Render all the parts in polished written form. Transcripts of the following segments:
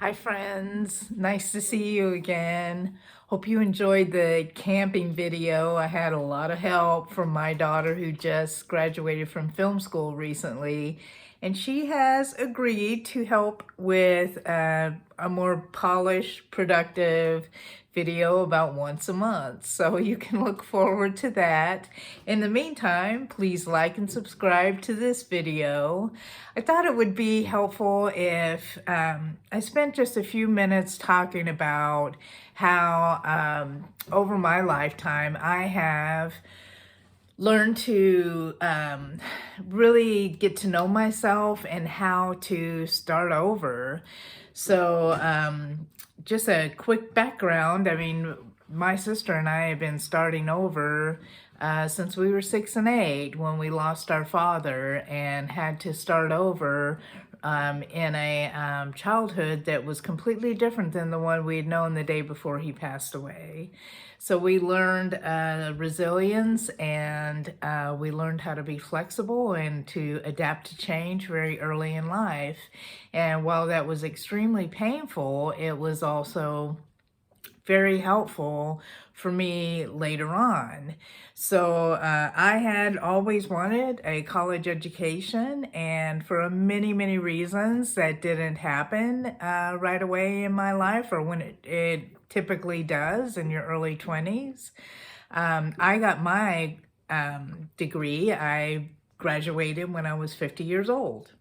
Hi friends, nice to see you again. Hope you enjoyed the camping video. I had a lot of help from my daughter who just graduated from film school recently, and she has agreed to help with a more polished, productive video about once a month. So you can look forward to that. In the meantime, please like and subscribe to this video. I thought it would be helpful if I spent just a few minutes talking about how over my lifetime I have learned to really get to know myself and how to start over. So just a quick background. I mean, my sister and I have been starting over since we were 6 and 8 when we lost our father and had to start over in a childhood that was completely different than the one we had known the day before he passed away. So we learned resilience, and we learned how to be flexible and to adapt to change very early in life. And while that was extremely painful, it was also very helpful for me later on. So I had always wanted a college education, and for many reasons that didn't happen right away in my life, or when it typically does in your early 20s. I got my degree. I graduated when I was 50 years old.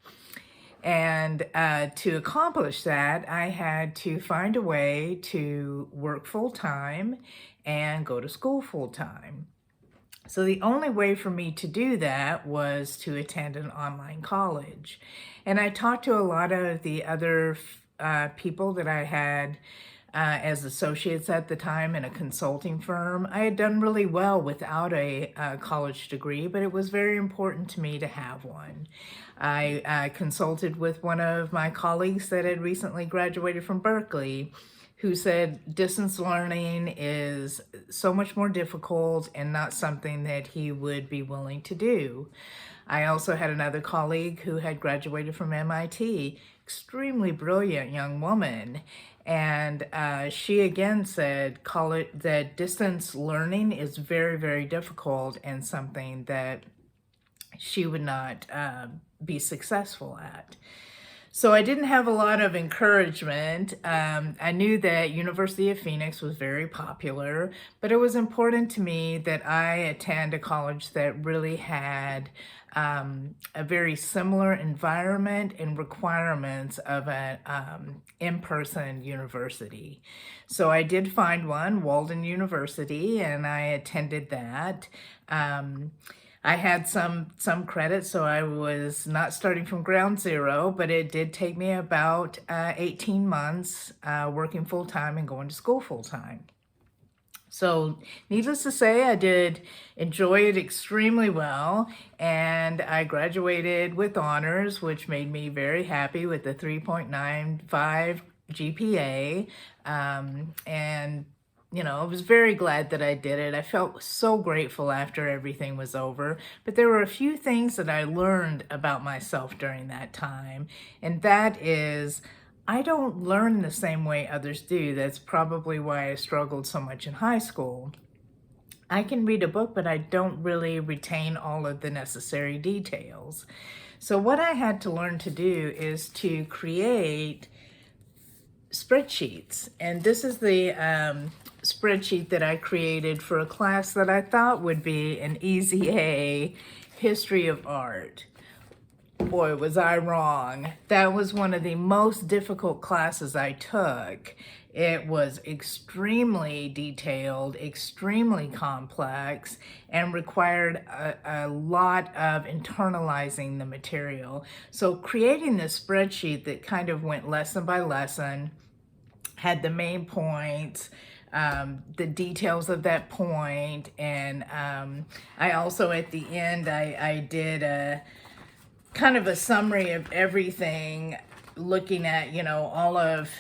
And to accomplish that, I had to find a way to work full time and go to school full time. So the only way for me to do that was to attend an online college. And I talked to a lot of the other people that I had as associates at the time in a consulting firm. I had done really well without a college degree, but it was very important to me to have one. I consulted with one of my colleagues that had recently graduated from Berkeley, who said distance learning is so much more difficult and not something that he would be willing to do. I also had another colleague who had graduated from MIT, extremely brilliant young woman, and she again said that distance learning is very difficult and something that she would not be successful at. So I didn't have a lot of encouragement. I knew that University of Phoenix was very popular, but it was important to me that I attend a college that really had a very similar environment and requirements of an in-person university. So I did find one, Walden University, and I attended that. I had some credit, so I was not starting from ground zero, but it did take me about 18 months working full time and going to school full time. So needless to say, I did enjoy it extremely well, and I graduated with honors, which made me very happy with the 3.95 GPA. And I was very glad that I did it. I felt so grateful after everything was over. But there were a few things that I learned about myself during that time, and that is I don't learn the same way others do. That's probably why I struggled so much in high school. I can read a book, but I don't really retain all of the necessary details. So what I had to learn to do is to create spreadsheets. And this is the spreadsheet that I created for a class that I thought would be an easy A, History of Art. Boy, was I wrong. That was one of the most difficult classes I took. It was extremely detailed, extremely complex, and required a lot of internalizing the material. So creating this spreadsheet that kind of went lesson by lesson, had the main points, the details of that point, and I also at the end I did a kind of a summary of everything, looking at all of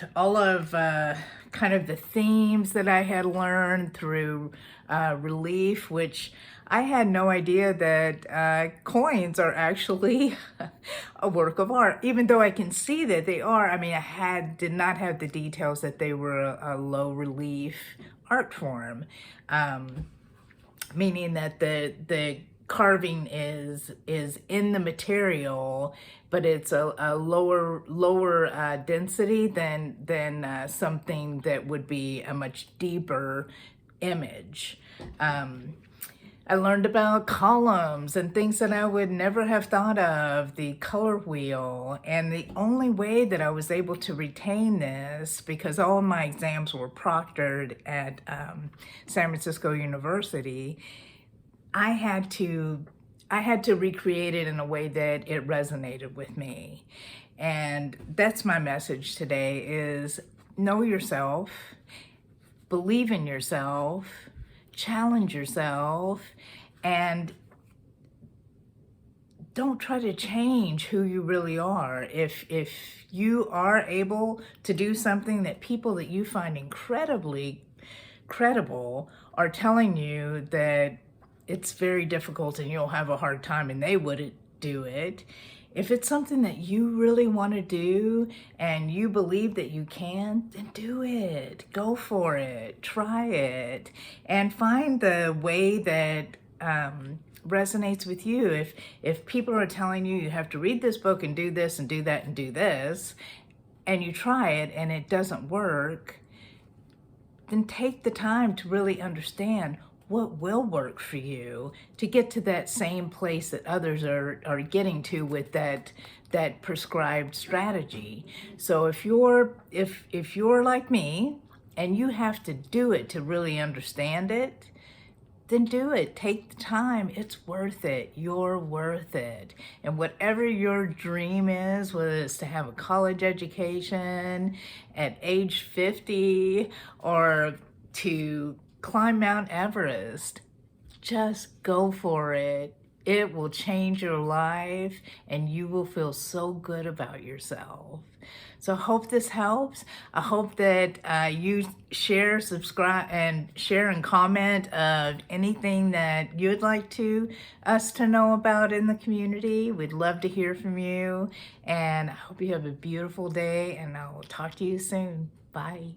kind of the themes that I had learned through relief, which I had no idea that coins are actually a work of art, even though I can see that they are. I mean, did not have the details that they were a low relief art form, meaning that the carving is in the material, but it's a lower density than something that would be a much deeper image. I learned about columns and things that I would never have thought of, the color wheel. And the only way that I was able to retain this, because all of my exams were proctored at San Francisco University, I had to recreate it in a way that it resonated with me. And that's my message today is know yourself, believe in yourself, challenge yourself, and don't try to change who you really are. If you are able to do something that people that you find incredibly credible are telling you that it's very difficult and you'll have a hard time and they wouldn't do it. If it's something that you really want to do and you believe that you can, then do it. Go for it. Try it. And find the way that resonates with you. If people are telling you you have to read this book and do this and do that and do this, and you try it and it doesn't work, then take the time to really understand what will work for you to get to that same place that others are getting to with that prescribed strategy. So if you're like me and you have to do it to really understand it, then do it. Take the time. It's worth it. You're worth it. And whatever your dream is, whether it's to have a college education at age 50 or to climb Mount Everest, just go for it. It will change your life and you will feel so good about yourself. So I hope this helps. I hope that you share, subscribe, and share and comment of anything that you'd like us to know about in the community. We'd love to hear from you. And I hope you have a beautiful day and I will talk to you soon. Bye.